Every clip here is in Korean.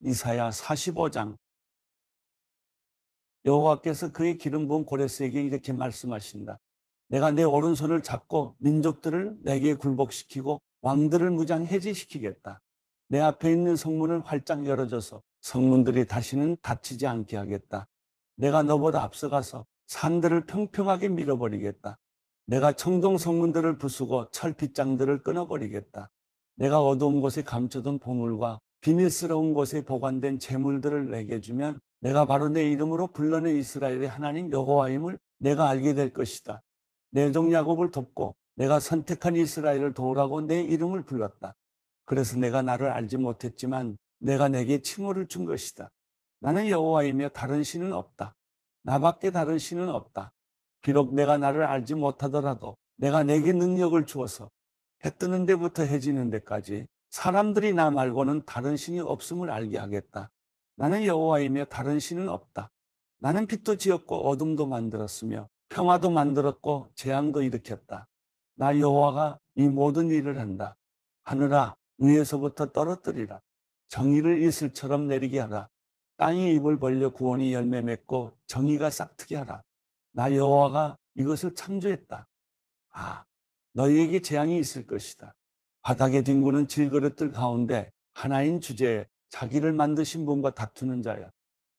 이사야 45장. 여호와께서 그의 기름 부은 고레스에게 이렇게 말씀하신다. 내가 내 오른손을 잡고 민족들을 내게 굴복시키고 왕들을 무장해제시키겠다. 내 앞에 있는 성문을 활짝 열어줘서 성문들이 다시는 닫히지 않게 하겠다. 내가 너보다 앞서가서 산들을 평평하게 밀어버리겠다. 내가 청동 성문들을 부수고 철빗장들을 끊어버리겠다. 내가 어두운 곳에 감춰둔 보물과 비밀스러운 곳에 보관된 재물들을 내게 주면 내가 바로 내 이름으로 불러낸 이스라엘의 하나님 여호와임을 내가 알게 될 것이다. 내 종 야곱을 돕고 내가 선택한 이스라엘을 도우라고 내 이름을 불렀다. 그래서 내가 나를 알지 못했지만 내가 내게 칭호를 준 것이다. 나는 여호와이며 다른 신은 없다. 나밖에 다른 신은 없다. 비록 내가 나를 알지 못하더라도 내가 내게 능력을 주어서 해 뜨는 데부터 해 지는 데까지 사람들이 나 말고는 다른 신이 없음을 알게 하겠다. 나는 여호와이며 다른 신은 없다. 나는 빛도 지었고 어둠도 만들었으며 평화도 만들었고 재앙도 일으켰다. 나 여호와가 이 모든 일을 한다. 하늘아, 위에서부터 떨어뜨리라. 정의를 이슬처럼 내리게 하라. 땅이 입을 벌려 구원이 열매 맺고 정의가 싹트게 하라. 나 여호와가 이것을 창조했다. 아, 너희에게 재앙이 있을 것이다. 바닥에 뒹구는 질그릇들 가운데 하나인 주제에 자기를 만드신 분과 다투는 자야.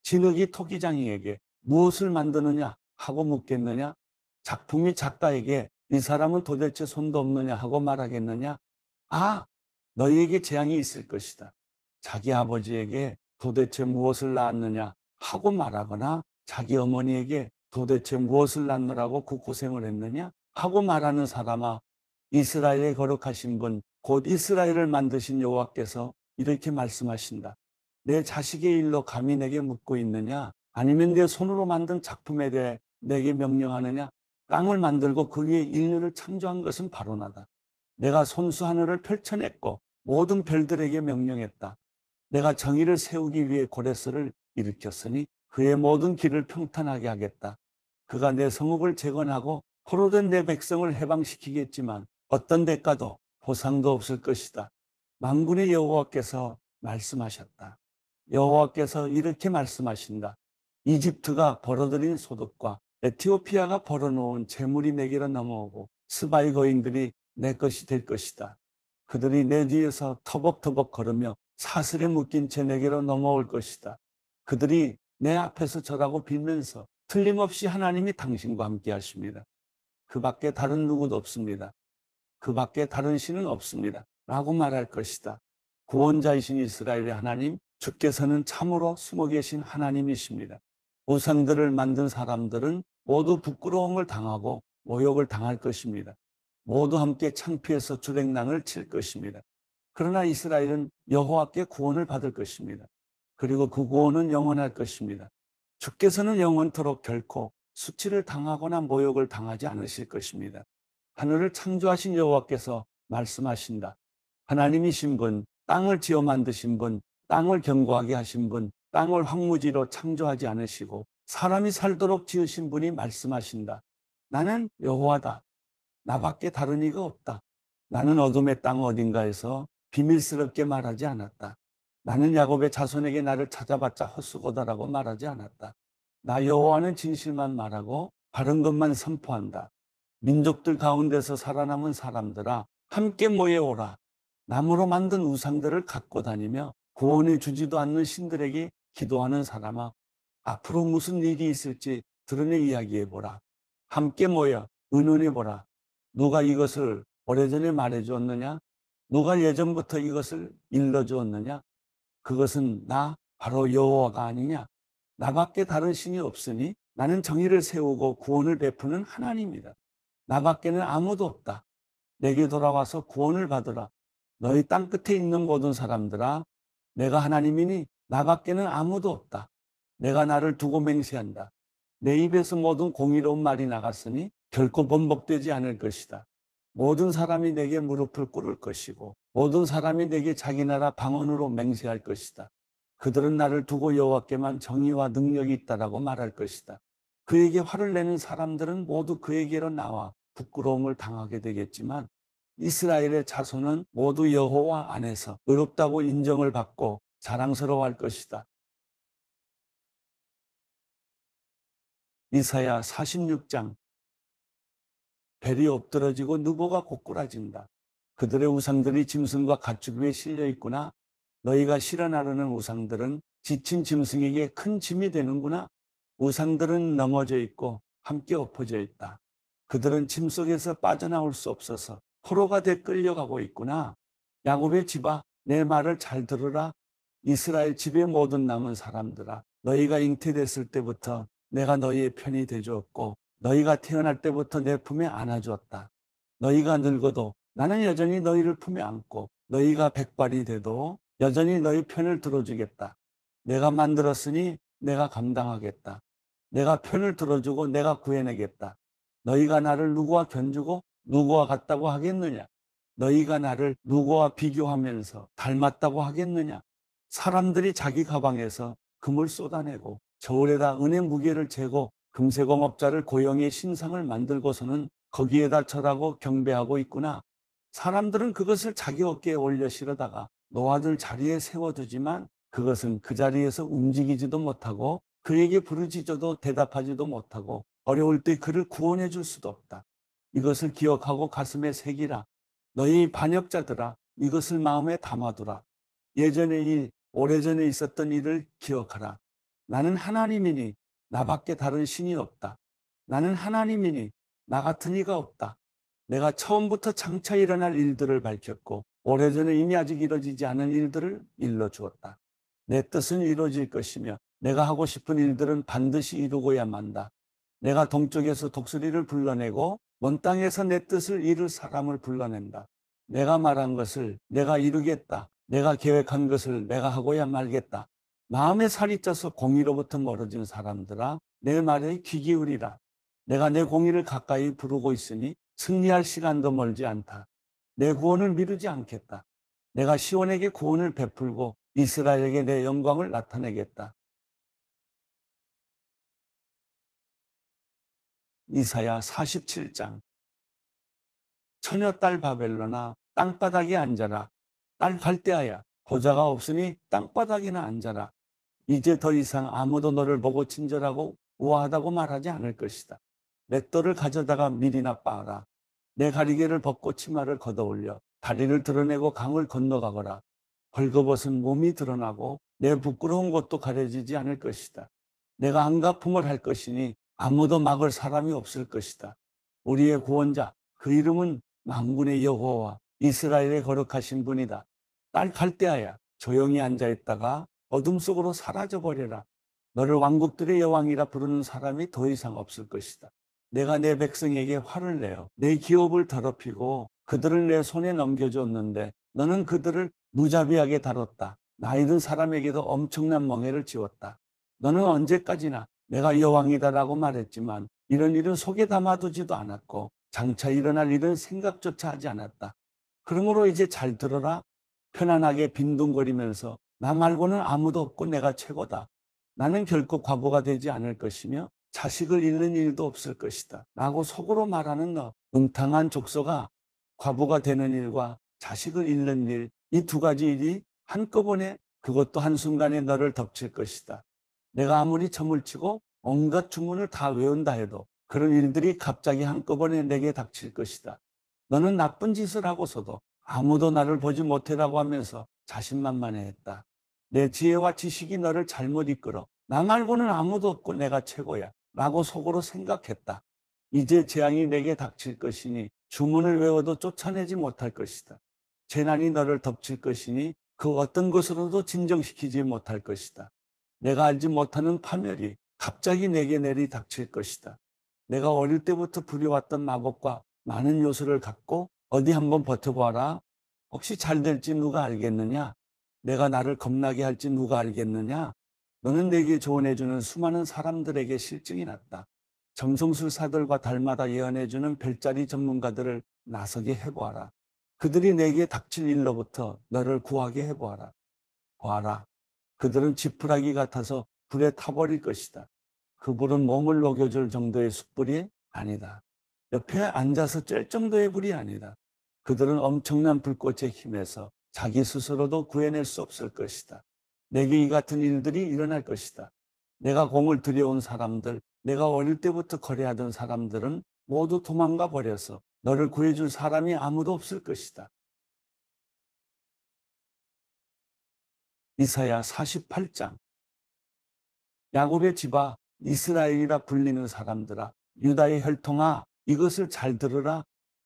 진흙이 토기장이에게 무엇을 만드느냐 하고 묻겠느냐? 작품이 작가에게 이 사람은 도대체 손도 없느냐 하고 말하겠느냐? 아, 너희에게 재앙이 있을 것이다. 자기 아버지에게 도대체 무엇을 낳았느냐 하고 말하거나 자기 어머니에게 도대체 무엇을 낳느라고 그 고생을 했느냐 하고 말하는 사람아, 이스라엘의 거룩하신 분, 곧 이스라엘을 만드신 여호와께서 이렇게 말씀하신다. 내 자식의 일로 감히 내게 묻고 있느냐? 아니면 내 손으로 만든 작품에 대해 내게 명령하느냐? 땅을 만들고 그 위에 인류를 창조한 것은 바로 나다. 내가 손수 하늘을 펼쳐냈고 모든 별들에게 명령했다. 내가 정의를 세우기 위해 고레스를 일으켰으니 그의 모든 길을 평탄하게 하겠다. 그가 내 성읍을 재건하고 포로된 내 백성을 해방시키겠지만 어떤 대가도 보상도 없을 것이다. 만군의 여호와께서 말씀하셨다. 여호와께서 이렇게 말씀하신다. 이집트가 벌어들인 소득과 에티오피아가 벌어놓은 재물이 내게로 넘어오고 스바이 거인들이 내 것이 될 것이다. 그들이 내 뒤에서 터벅터벅 걸으며 사슬에 묶인 채 내게로 넘어올 것이다. 그들이 내 앞에서 절하고 빌면서 틀림없이 하나님이 당신과 함께 하십니다. 그 밖에 다른 누구도 없습니다. 그 밖에 다른 신은 없습니다. 라고 말할 것이다. 구원자이신 이스라엘의 하나님, 주께서는 참으로 숨어 계신 하나님이십니다. 우상들을 만든 사람들은 모두 부끄러움을 당하고 모욕을 당할 것입니다. 모두 함께 창피해서 주랭랑을 칠 것입니다. 그러나 이스라엘은 여호와께 구원을 받을 것입니다. 그리고 그 구원은 영원할 것입니다. 주께서는 영원토록 결코 수치를 당하거나 모욕을 당하지 않으실 것입니다. 하늘을 창조하신 여호와께서 말씀하신다. 하나님이신 분, 땅을 지어 만드신 분, 땅을 견고하게 하신 분, 땅을 황무지로 창조하지 않으시고 사람이 살도록 지으신 분이 말씀하신다. 나는 여호와다. 나밖에 다른 이가 없다. 나는 어둠의 땅 어딘가에서 비밀스럽게 말하지 않았다. 나는 야곱의 자손에게 나를 찾아봤자 헛수고다라고 말하지 않았다. 나 여호와는 진실만 말하고 바른 것만 선포한다. 민족들 가운데서 살아남은 사람들아, 함께 모여오라. 나무로 만든 우상들을 갖고 다니며 구원해 주지도 않는 신들에게 기도하는 사람아, 앞으로 무슨 일이 있을지 드러내 이야기해보라. 함께 모여 의논해보라. 누가 이것을 오래전에 말해주었느냐? 누가 예전부터 이것을 일러주었느냐? 그것은 나 바로 여호와가 아니냐? 나밖에 다른 신이 없으니 나는 정의를 세우고 구원을 베푸는 하나님이다. 나밖에는 아무도 없다. 내게 돌아와서 구원을 받으라. 너희 땅 끝에 있는 모든 사람들아, 내가 하나님이니 나밖에는 아무도 없다. 내가 나를 두고 맹세한다. 내 입에서 모든 공의로운 말이 나갔으니 결코 번복되지 않을 것이다. 모든 사람이 내게 무릎을 꿇을 것이고 모든 사람이 내게 자기 나라 방언으로 맹세할 것이다. 그들은 나를 두고 여호와께만 정의와 능력이 있다라고 말할 것이다. 그에게 화를 내는 사람들은 모두 그에게로 나와 부끄러움을 당하게 되겠지만 이스라엘의 자손은 모두 여호와 안에서 의롭다고 인정을 받고 자랑스러워할 것이다. 이사야 46장. 벨이 엎드러지고 누보가 고꾸라진다. 그들의 우상들이 짐승과 가축 위에 실려 있구나. 너희가 실현하려는 우상들은 지친 짐승에게 큰 짐이 되는구나. 우상들은 넘어져 있고 함께 엎어져 있다. 그들은 짐 속에서 빠져나올 수 없어서 포로가 돼 끌려가고 있구나. 야곱의 집아, 내 말을 잘 들으라. 이스라엘 집의 모든 남은 사람들아, 너희가 잉태됐을 때부터 내가 너희의 편이 되주었고 너희가 태어날 때부터 내 품에 안아주었다. 너희가 늙어도 나는 여전히 너희를 품에 안고 너희가 백발이 돼도 여전히 너희 편을 들어주겠다. 내가 만들었으니 내가 감당하겠다. 내가 편을 들어주고 내가 구해내겠다. 너희가 나를 누구와 견주고 누구와 같다고 하겠느냐? 너희가 나를 누구와 비교하면서 닮았다고 하겠느냐? 사람들이 자기 가방에서 금을 쏟아내고 저울에다 은의 무게를 재고 금세공업자를 고용해 신상을 만들고서는 거기에다 절하고 경배하고 있구나. 사람들은 그것을 자기 어깨에 올려 실어다가 노아들 자리에 세워두지만 그것은 그 자리에서 움직이지도 못하고 그에게 부르짖어도 대답하지도 못하고 어려울 때 그를 구원해 줄 수도 없다. 이것을 기억하고 가슴에 새기라. 너희 반역자들아, 이것을 마음에 담아두라. 예전의 일, 오래전에 있었던 일을 기억하라. 나는 하나님이니 나밖에 다른 신이 없다. 나는 하나님이니 나 같은 이가 없다. 내가 처음부터 장차 일어날 일들을 밝혔고 오래전에 이미 아직 이루어지지 않은 일들을 일러주었다. 내 뜻은 이루어질 것이며 내가 하고 싶은 일들은 반드시 이루고야 만다. 내가 동쪽에서 독수리를 불러내고 먼 땅에서 내 뜻을 이룰 사람을 불러낸다. 내가 말한 것을 내가 이루겠다. 내가 계획한 것을 내가 하고야 말겠다. 마음에 살이 쪄서 공의로부터 멀어진 사람들아, 내 말에 귀 기울이라. 내가 내 공의를 가까이 부르고 있으니 승리할 시간도 멀지 않다. 내 구원을 미루지 않겠다. 내가 시온에게 구원을 베풀고 이스라엘에게 내 영광을 나타내겠다. 이사야 47장. 처녀딸 바벨론아, 땅바닥에 앉아라. 딸 갈대아야, 보좌가 없으니 땅바닥에나 앉아라. 이제 더 이상 아무도 너를 보고 친절하고 우아하다고 말하지 않을 것이다. 맷돌을 가져다가 밀이나 빻아라. 내 가리개를 벗고 치마를 걷어올려 다리를 드러내고 강을 건너가거라. 벌거벗은 몸이 드러나고 내 부끄러운 곳도 가려지지 않을 것이다. 내가 안가품을 할 것이니 아무도 막을 사람이 없을 것이다. 우리의 구원자, 그 이름은 만군의 여호와 이스라엘의 거룩하신 분이다. 딸 갈대아야, 조용히 앉아있다가 어둠 속으로 사라져버려라. 너를 왕국들의 여왕이라 부르는 사람이 더 이상 없을 것이다. 내가 내 백성에게 화를 내어 내 기업을 더럽히고 그들을 내 손에 넘겨줬는데 너는 그들을 무자비하게 다뤘다. 나이 든 사람에게도 엄청난 멍해를 지웠다. 너는 언제까지나 내가 여왕이다라고 말했지만 이런 일은 속에 담아두지도 않았고 장차 일어날 일은 생각조차 하지 않았다. 그러므로 이제 잘 들어라. 편안하게 빈둥거리면서 나 말고는 아무도 없고 내가 최고다. 나는 결코 과부가 되지 않을 것이며 자식을 잃는 일도 없을 것이다. 라고 속으로 말하는 너, 음탕한 족소가 과부가 되는 일과 자식을 잃는 일, 이 두 가지 일이 한꺼번에 그것도 한순간에 너를 덮칠 것이다. 내가 아무리 점을 치고 온갖 주문을 다 외운다 해도 그런 일들이 갑자기 한꺼번에 내게 닥칠 것이다. 너는 나쁜 짓을 하고서도 아무도 나를 보지 못해라고 하면서 자신만만해했다. 내 지혜와 지식이 너를 잘못 이끌어 나 말고는 아무도 없고 내가 최고야 라고 속으로 생각했다. 이제 재앙이 내게 닥칠 것이니 주문을 외워도 쫓아내지 못할 것이다. 재난이 너를 덮칠 것이니 그 어떤 것으로도 진정시키지 못할 것이다. 내가 알지 못하는 파멸이 갑자기 내게 내리 닥칠 것이다. 내가 어릴 때부터 부려왔던 마법과 많은 요소를 갖고 어디 한번 버텨봐라. 혹시 잘 될지 누가 알겠느냐? 내가 나를 겁나게 할지 누가 알겠느냐? 너는 내게 조언해주는 수많은 사람들에게 실증이 났다. 점성술사들과 달마다 예언해주는 별자리 전문가들을 나서게 해보아라. 그들이 내게 닥칠 일로부터 너를 구하게 해보아라. 보아라. 그들은 지푸라기 같아서 불에 타버릴 것이다. 그 불은 몸을 녹여줄 정도의 숯불이 아니다. 옆에 앉아서 쬐 정도의 불이 아니다. 그들은 엄청난 불꽃에 힘에서 자기 스스로도 구해낼 수 없을 것이다. 내게 이 같은 일들이 일어날 것이다. 내가 공을 들여온 사람들, 내가 어릴 때부터 거래하던 사람들은 모두 도망가 버려서 너를 구해줄 사람이 아무도 없을 것이다. 이사야 48장. 야곱의 집아, 이스라엘이라 불리는 사람들아, 유다의 혈통아, 이것을 잘 들으라.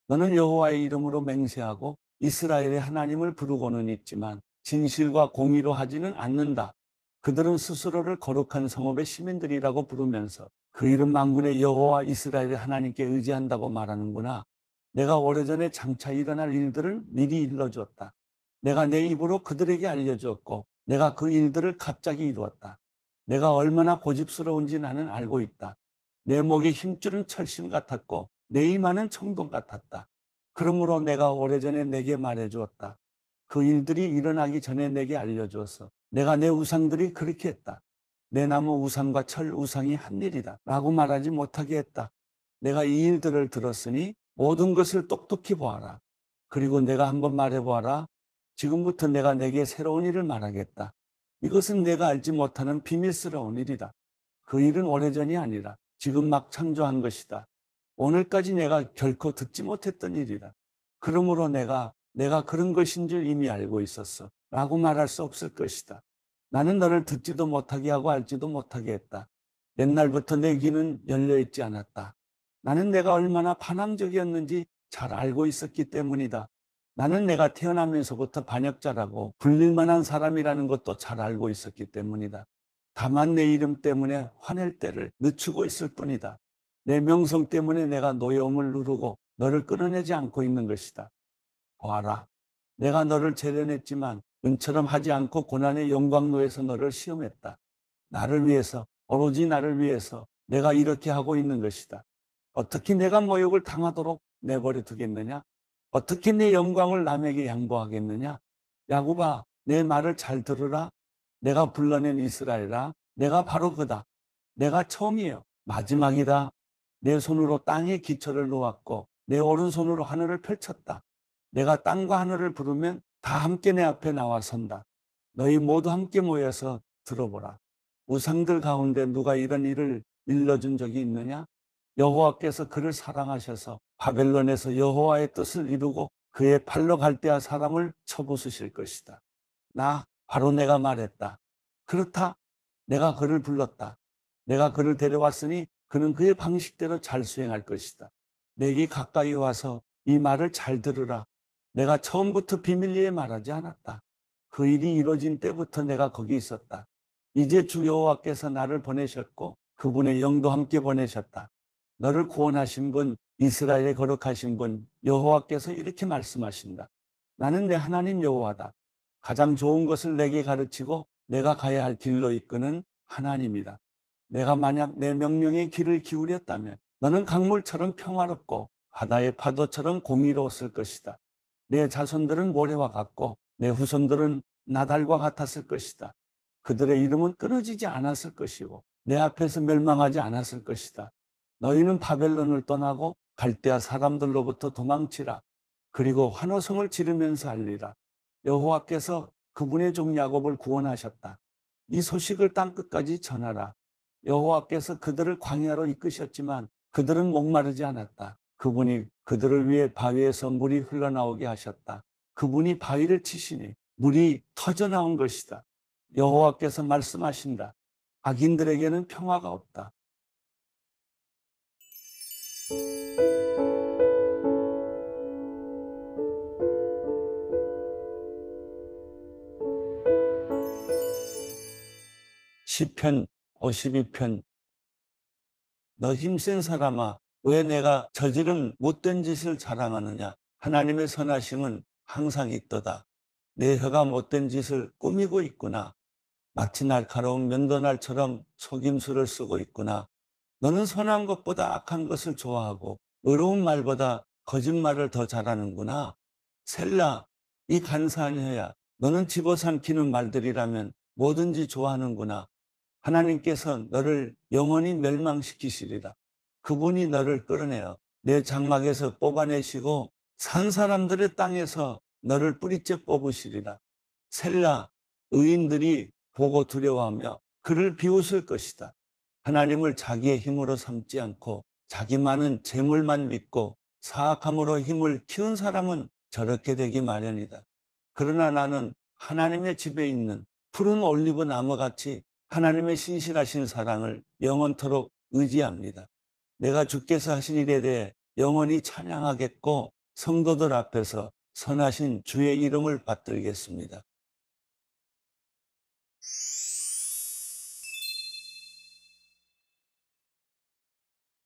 너는 여호와의 이름으로 맹세하고 이스라엘의 하나님을 부르고는 있지만 진실과 공의로 하지는 않는다. 그들은 스스로를 거룩한 성읍의 시민들이라고 부르면서 그 이름 만군의 여호와 이스라엘의 하나님께 의지한다고 말하는구나. 내가 오래전에 장차 일어날 일들을 미리 일러주었다. 내가 내 입으로 그들에게 알려주었고 내가 그 일들을 갑자기 이루었다. 내가 얼마나 고집스러운지 나는 알고 있다. 내 목의 힘줄은 철심 같았고 내 이마는 청동 같았다. 그러므로 내가 오래전에 내게 말해주었다. 그 일들이 일어나기 전에 내게 알려주어서 내가 내 우상들이 그렇게 했다. 내 나무 우상과 철 우상이 한 일이다 라고 말하지 못하게 했다. 내가 이 일들을 들었으니 모든 것을 똑똑히 보아라. 그리고 내가 한번 말해보아라. 지금부터 내가 내게 새로운 일을 말하겠다. 이것은 내가 알지 못하는 비밀스러운 일이다. 그 일은 오래전이 아니라 지금 막 창조한 것이다. 오늘까지 내가 결코 듣지 못했던 일이다. 그러므로 내가 그런 것인 줄 이미 알고 있었어 라고 말할 수 없을 것이다. 나는 너를 듣지도 못하게 하고 알지도 못하게 했다. 옛날부터 내 귀는 열려있지 않았다. 나는 내가 얼마나 반항적이었는지 잘 알고 있었기 때문이다. 나는 내가 태어나면서부터 반역자라고 불릴 만한 사람이라는 것도 잘 알고 있었기 때문이다. 다만 내 이름 때문에 화낼 때를 늦추고 있을 뿐이다. 내 명성 때문에 내가 노여움을 누르고 너를 끌어내지 않고 있는 것이다. 보아라. 내가 너를 재련했지만 은처럼 하지 않고 고난의 영광로에서 너를 시험했다. 나를 위해서, 오로지 나를 위해서 내가 이렇게 하고 있는 것이다. 어떻게 내가 모욕을 당하도록 내버려 두겠느냐? 어떻게 내 영광을 남에게 양보하겠느냐? 야곱아, 내 말을 잘 들으라. 내가 불러낸 이스라엘아, 내가 바로 그다. 내가 처음이에요. 마지막이다. 내 손으로 땅에 기초를 놓았고 내 오른손으로 하늘을 펼쳤다. 내가 땅과 하늘을 부르면 다 함께 내 앞에 나와 선다. 너희 모두 함께 모여서 들어보라. 우상들 가운데 누가 이런 일을 일러준 적이 있느냐? 여호와께서 그를 사랑하셔서 바벨론에서 여호와의 뜻을 이루고 그의 팔로 갈대아 사람을 쳐부수실 것이다. 바로 내가 말했다. 그렇다. 내가 그를 불렀다. 내가 그를 데려왔으니 그는 그의 방식대로 잘 수행할 것이다. 내게 가까이 와서 이 말을 잘 들으라. 내가 처음부터 비밀리에 말하지 않았다. 그 일이 이루어진 때부터 내가 거기 있었다. 이제 주 여호와께서 나를 보내셨고 그분의 영도 함께 보내셨다. 너를 구원하신 분, 이스라엘의 거룩하신 분 여호와께서 이렇게 말씀하신다. 나는 내 하나님 여호와다. 가장 좋은 것을 내게 가르치고 내가 가야 할 길로 이끄는 하나님이다. 내가 만약 내 명령에 귀를 기울였다면 너는 강물처럼 평화롭고 바다의 파도처럼 공의로웠을 것이다. 내 자손들은 모래와 같고 내 후손들은 나달과 같았을 것이다. 그들의 이름은 끊어지지 않았을 것이고 내 앞에서 멸망하지 않았을 것이다. 너희는 바벨론을 떠나고 갈대아 사람들로부터 도망치라. 그리고 환호성을 지르면서 알리라. 여호와께서 그분의 종 야곱을 구원하셨다. 이 소식을 땅끝까지 전하라. 여호와께서 그들을 광야로 이끄셨지만 그들은 목마르지 않았다. 그분이 그들을 위해 바위에서 물이 흘러나오게 하셨다. 그분이 바위를 치시니 물이 터져나온 것이다. 여호와께서 말씀하신다. 악인들에게는 평화가 없다. 시편 52편. 너 힘센 사람아, 왜 내가 저지른 못된 짓을 자랑하느냐? 하나님의 선하심은 항상 있도다. 내 혀가 못된 짓을 꾸미고 있구나. 마치 날카로운 면도날처럼 속임수를 쓰고 있구나. 너는 선한 것보다 악한 것을 좋아하고 의로운 말보다 거짓말을 더 잘하는구나. 셀라, 이 간사한 혀야, 너는 집어삼키는 말들이라면 뭐든지 좋아하는구나. 하나님께서 너를 영원히 멸망시키시리라. 그분이 너를 끌어내어 내 장막에서 뽑아내시고 산 사람들의 땅에서 너를 뿌리째 뽑으시리라. 셀라, 의인들이 보고 두려워하며 그를 비웃을 것이다. 하나님을 자기의 힘으로 삼지 않고 자기 많은 재물만 믿고 사악함으로 힘을 키운 사람은 저렇게 되기 마련이다. 그러나 나는 하나님의 집에 있는 푸른 올리브 나무같이 하나님의 신실하신 사랑을 영원토록 의지합니다. 내가 주께서 하신 일에 대해 영원히 찬양하겠고 성도들 앞에서 선하신 주의 이름을 받들겠습니다.